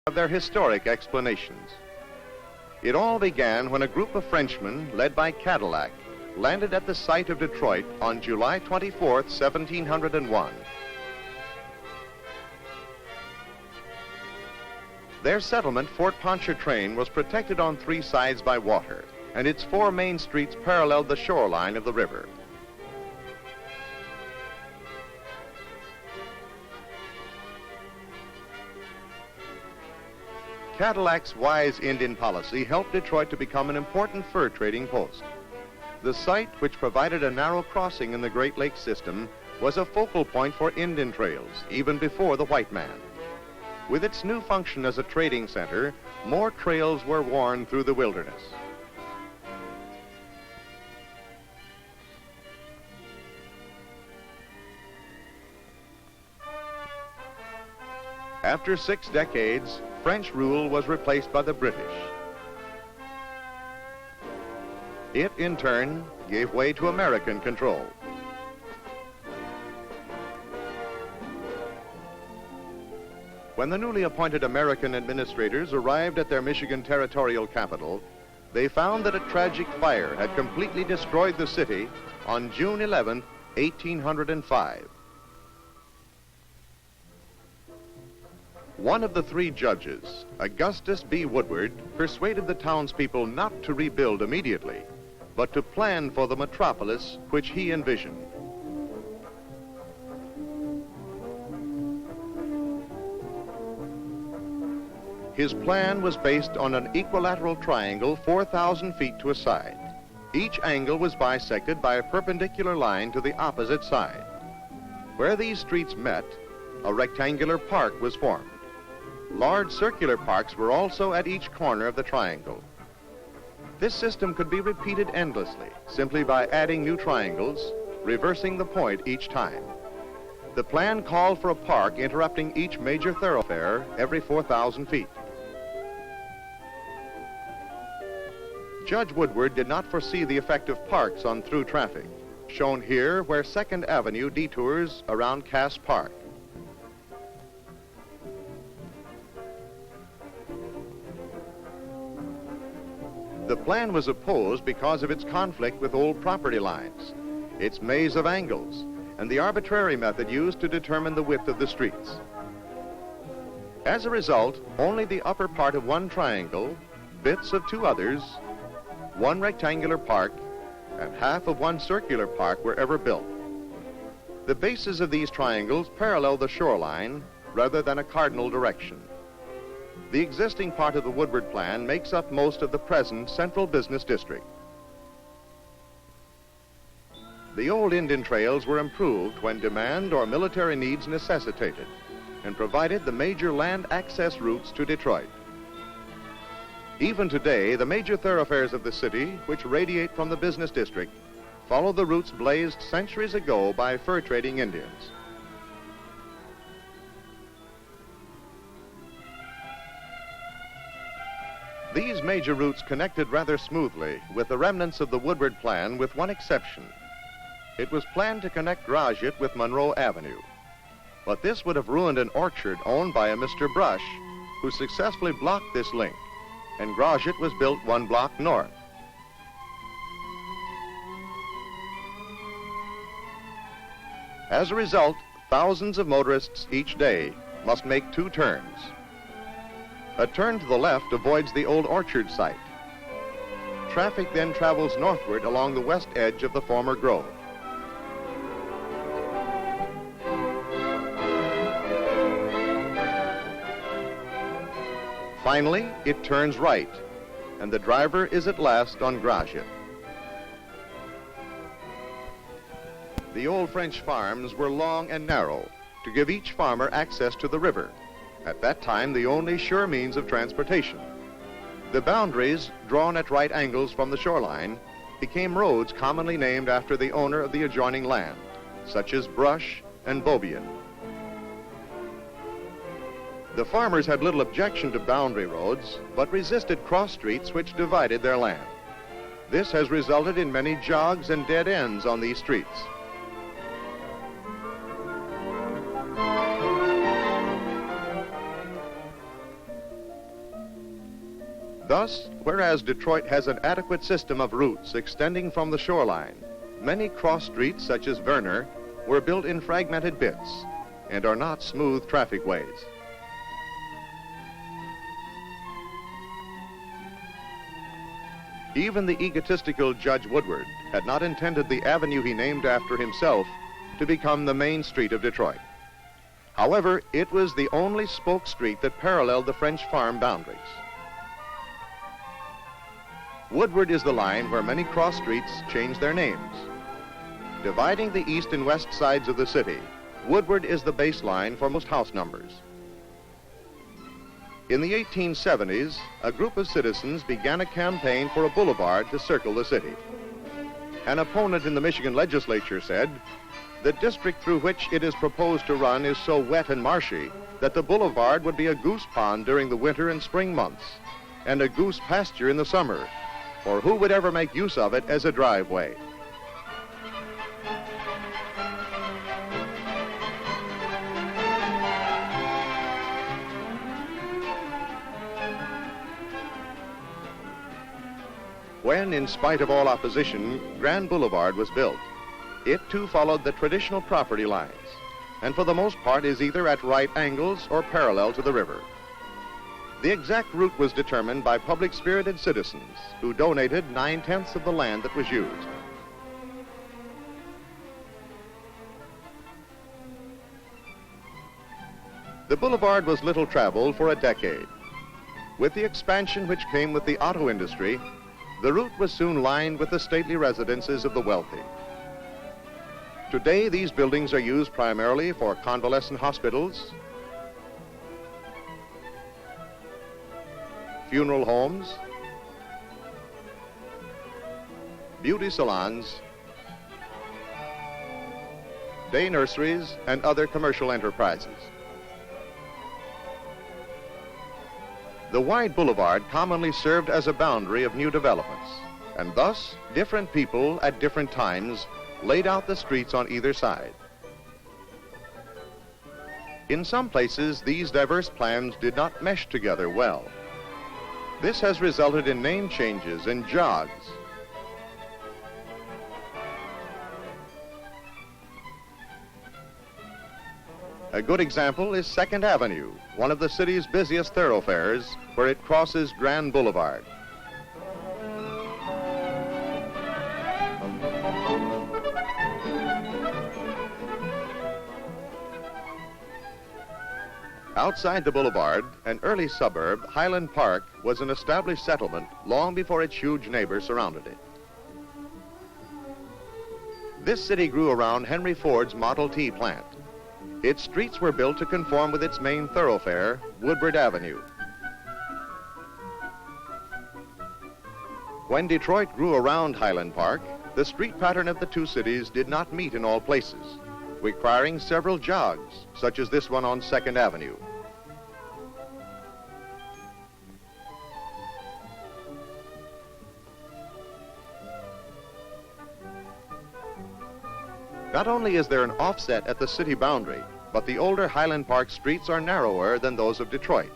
have their historic explanations. It all began when a group of Frenchmen, led by Cadillac, landed at the site of Detroit on July 24th, 1701. Their settlement, Fort Pontchartrain, was protected on three sides by water, and its four main streets paralleled the shoreline of the river. Cadillac's wise Indian policy helped Detroit to become an important fur trading post. The site, which provided a narrow crossing in the Great Lakes system, was a focal point for Indian trails, even before the white man. With its new function as a trading center, more trails were worn through the wilderness. After 6 decades, French rule was replaced by the British. It, in turn, gave way to American control. When the newly appointed American administrators arrived at their Michigan territorial capital, they found that a tragic fire had completely destroyed the city on June 11, 1805. One of the 3 judges, Augustus B. Woodward, persuaded the townspeople not to rebuild immediately, but to plan for the metropolis which he envisioned. His plan was based on an equilateral triangle 4,000 feet to a side. Each angle was bisected by a perpendicular line to the opposite side. Where these streets met, a rectangular park was formed. Large circular parks were also at each corner of the triangle. This system could be repeated endlessly, simply by adding new triangles, reversing the point each time. The plan called for a park interrupting each major thoroughfare every 4,000 feet. Judge Woodward did not foresee the effect of parks on through traffic, shown here where 2nd Avenue detours around Cass Park. The plan was opposed because of its conflict with old property lines, its maze of angles, and the arbitrary method used to determine the width of the streets. As a result, only the upper part of one triangle, bits of 2 others, one rectangular park, and half of one circular park were ever built. The bases of these triangles parallel the shoreline rather than a cardinal direction. The existing part of the Woodward plan makes up most of the present central business district. The old Indian trails were improved when demand or military needs necessitated and provided the major land access routes to Detroit. Even today, the major thoroughfares of the city, which radiate from the business district, follow the routes blazed centuries ago by fur trading Indians. These major routes connected rather smoothly with the remnants of the Woodward plan, with one exception. It was planned to connect Gratiot with Monroe Avenue, but this would have ruined an orchard owned by a Mr. Brush, who successfully blocked this link, and Gratiot was built 1 block north. As a result, thousands of motorists each day must make 2 turns. A turn to the left avoids the old orchard site. Traffic then travels northward along the west edge of the former grove. Finally, it turns right, and the driver is at last on Gratiot. The old French farms were long and narrow to give each farmer access to the river, at that time the only sure means of transportation. The boundaries, drawn at right angles from the shoreline, became roads commonly named after the owner of the adjoining land, such as Brush and Beaubien. The farmers had little objection to boundary roads, but resisted cross streets which divided their land. This has resulted in many jogs and dead ends on these streets. Thus, whereas Detroit has an adequate system of routes extending from the shoreline, many cross streets such as Verner were built in fragmented bits and are not smooth traffic ways. Even the egotistical Judge Woodward had not intended the avenue he named after himself to become the main street of Detroit. However, it was the only spoke street that paralleled the French farm boundaries. Woodward is the line where many cross streets changed their names. Dividing the east and west sides of the city, Woodward is the baseline for most house numbers. In the 1870s, a group of citizens began a campaign for a boulevard to circle the city. An opponent in the Michigan legislature said, "The district through which it is proposed to run is so wet and marshy that the boulevard would be a goose pond during the winter and spring months, and a goose pasture in the summer, for who would ever make use of it as a driveway?" When, in spite of all opposition, Grand Boulevard was built, it too followed the traditional property lines, and for the most part is either at right angles or parallel to the river. The exact route was determined by public-spirited citizens who donated 9/10 of the land that was used. The boulevard was little traveled for a decade. With the expansion which came with the auto industry, the route was soon lined with the stately residences of the wealthy. Today, these buildings are used primarily for convalescent hospitals, funeral homes, beauty salons, day nurseries, and other commercial enterprises. The wide boulevard commonly served as a boundary of new developments, and thus different people at different times laid out the streets on either side. In some places, these diverse plans did not mesh together well. This has resulted in name changes and jogs. A good example is 2nd Avenue, one of the city's busiest thoroughfares, where it crosses Grand Boulevard. Outside the boulevard, an early suburb, Highland Park, was an established settlement long before its huge neighbor surrounded it. This city grew around Henry Ford's Model T plant. Its streets were built to conform with its main thoroughfare, Woodward Avenue. When Detroit grew around Highland Park, the street pattern of the two cities did not meet in all places, requiring several jogs, such as this one on 2nd Avenue. Not only is there an offset at the city boundary, but the older Highland Park streets are narrower than those of Detroit.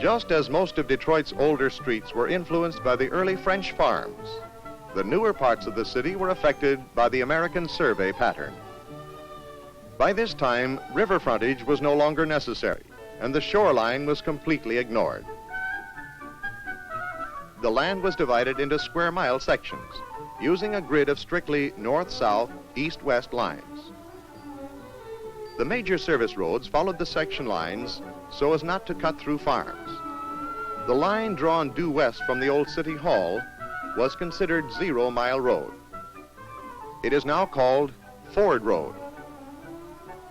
Just as most of Detroit's older streets were influenced by the early French farms, the newer parts of the city were affected by the American survey pattern. By this time, river frontage was no longer necessary, and the shoreline was completely ignored. The land was divided into square mile sections, using a grid of strictly north-south, east-west lines. The major service roads followed the section lines so as not to cut through farms. The line drawn due west from the old City Hall was considered 0-mile road. It is now called Ford Road.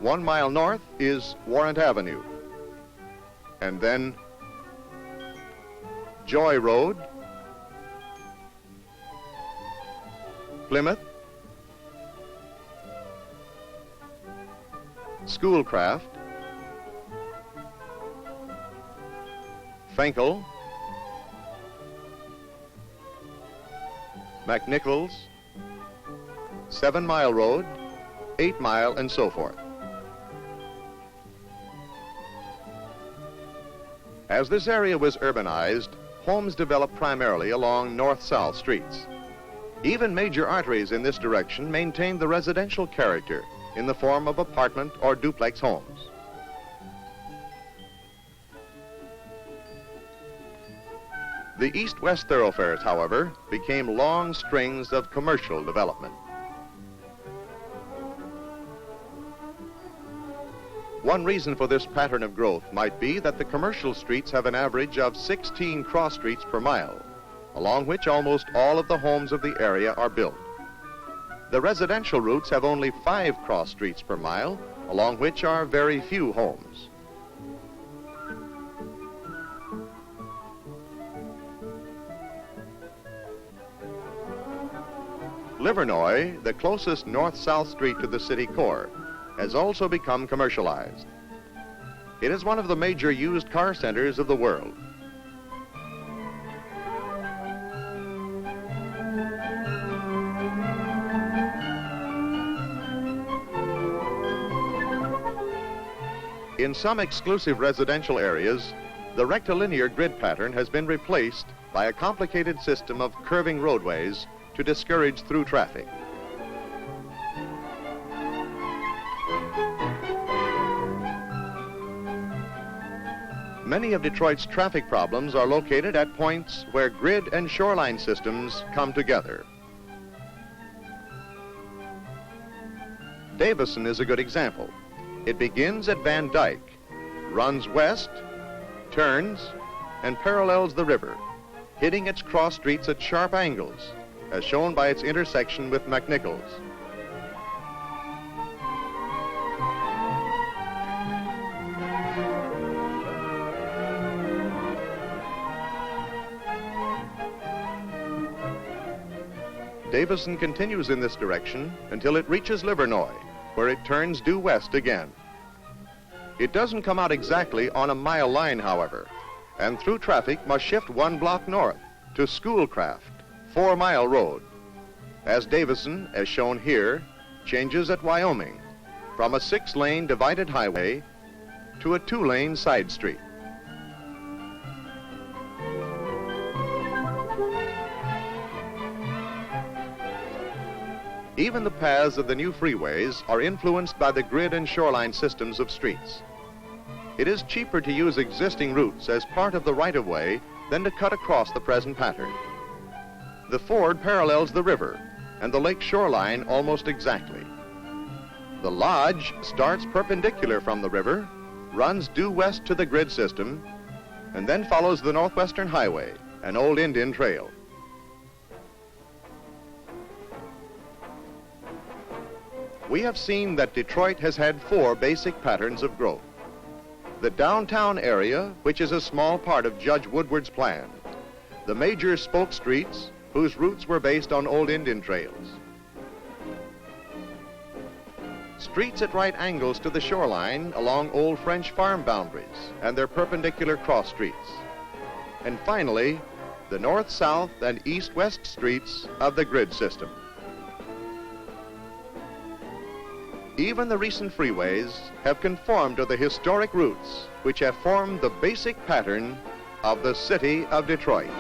1 mile north is Warrant Avenue, and then Joy Road, Plymouth, Schoolcraft, Fenkell, McNichols, 7 Mile Road, 8 Mile, and so forth. As this area was urbanized, homes developed primarily along north-south streets. Even major arteries in this direction maintained the residential character in the form of apartment or duplex homes. The east-west thoroughfares, however, became long strings of commercial development. One reason for this pattern of growth might be that the commercial streets have an average of 16 cross streets per mile, along which almost all of the homes of the area are built. The residential routes have only 5 cross streets per mile, along which are very few homes. Livernois, the closest north-south street to the city core, has also become commercialized. It is one of the major used car centers of the world. In some exclusive residential areas, the rectilinear grid pattern has been replaced by a complicated system of curving roadways to discourage through traffic. Many of Detroit's traffic problems are located at points where grid and shoreline systems come together. Davison is a good example. It begins at Van Dyke, runs west, turns, and parallels the river, hitting its cross streets at sharp angles, as shown by its intersection with McNichols. Davison continues in this direction until it reaches Livernois, where it turns due west again. It doesn't come out exactly on a mile line, however, and through traffic must shift 1 block north to Schoolcraft, 4 Mile Road, as Davison, as shown here, changes at Wyoming from a 6-lane divided highway to a 2-lane side street. Even the paths of the new freeways are influenced by the grid and shoreline systems of streets. It is cheaper to use existing routes as part of the right-of-way than to cut across the present pattern. The ford parallels the river and the lake shoreline almost exactly. The lodge starts perpendicular from the river, runs due west to the grid system, and then follows the Northwestern Highway, an old Indian trail. We have seen that Detroit has had 4 basic patterns of growth. The downtown area, which is a small part of Judge Woodward's plan. The major spoke streets, whose routes were based on old Indian trails. Streets at right angles to the shoreline along old French farm boundaries and their perpendicular cross streets. And finally, the north-south and east-west streets of the grid system. Even the recent freeways have conformed to the historic routes which have formed the basic pattern of the city of Detroit.